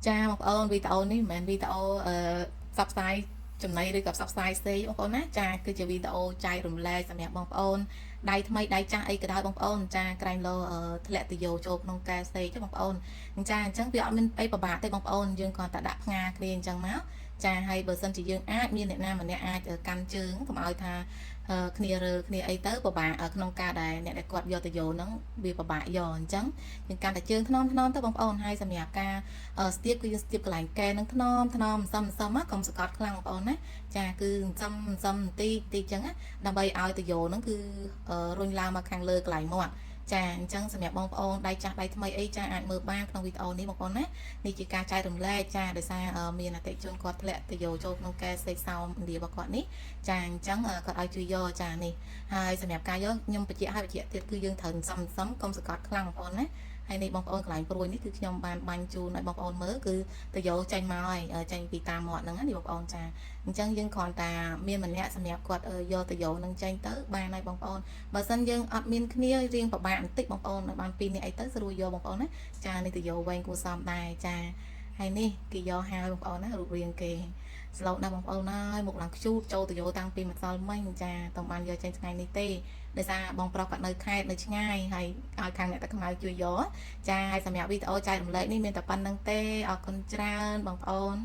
cha một ôn video ní mình video subscribe chùm này đi gặp subscribe xí bông ôn á cha cứ chỉ video trai rùm lê sầm nhạc bông ôn đây thay đây cha ấy cái đó bông ôn cha cái lô lệ từ dầu chụp nông ca xí cho bông ôn cha chẳng việc mình ấy bà tới bông ôn dương còn tại đạp nga liền chẳng máu cha hay bờ sân chỉ dương ác miền Nam mà nè ai ở căn trứng cũng ai tha kia ấy tới bà ở nông ca đài nè quạt vô từ dầu nó bị bà giòn trắng nhưng căn tại trứng non tới bông ôn hay sầm nhạc ca stick គឺយើង stick កន្លែងកែនឹងថ្នមសមកុំសកត់ខ្លាំងបងប្អូនណាចាគឺសំទីចឹងណាដើម្បីឲ្យតយោហ្នឹងគឺរុញឡើងមកខាងលើកន្លែងមាត់ចាអញ្ចឹងសម្រាប់បងប្អូនដៃចាស់ដៃថ្មីអីចាអាចមើលបានក្នុងវីដេអូនេះបងប្អូនណានេះជាការចែករំលែកចាដោយសារមានអតិថិជនគាត់ធ្លាក់តយោចូលក្នុងកែសេកសោមឥណ្ឌារបស់គាត់នេះចាអញ្ចឹងគាត់ឲ្យជួយយកចានេះហើយសម្រាប់ការយកខ្ញុំបញ្ជាក់ឲ្យបញ្ជាក់ទៀតគឺយើងត្រូវសំកុំសកត់ខ្លាំងបងប្អូនណាហើយនេះបងប្អូនកន្លែងព្រួយនេះគឺខ្ញុំបានបាញ់ជូនឲ្យបងប្អូនមើលគឺទៅយកចេញមកហើយចេញពីតាមមាត់ហ្នឹងណាបងប្អូនចាអញ្ចឹងយើងគ្រាន់តែមានម្នាក់សម្រាប់គាត់យកទៅយកនឹងចេញទៅបានហើយបងប្អូនបើសិនយើងអត់មានគ្នារៀងពិបាកបន្តិចបងប្អូនបាន2នាក់អីទៅស្រួលយកបងប្អូនណាចានេះទៅយកវែងគួរសមដែរចាហើយនេះគេយកហើយបងប្អូនណារូបរាងគេស្លូតណាស់បងប្អូនហើយមុខឡើងខ្ជូតចូលទៅយកតាំងពីម្សិលមិញចាតំបានយកចេញថ្ងៃនេះទេដោយសារបងប្រុសគាត់នៅខេត្តនៅឆ្ងាយហើយឲ្យខាងអ្នកតាខ្មៅជួយយកចាហើយសម្រាប់វីដេអូចែករំលែកនេះមានតែប៉ុណ្្នឹងទេអរគុណច្រើនបងប្អូន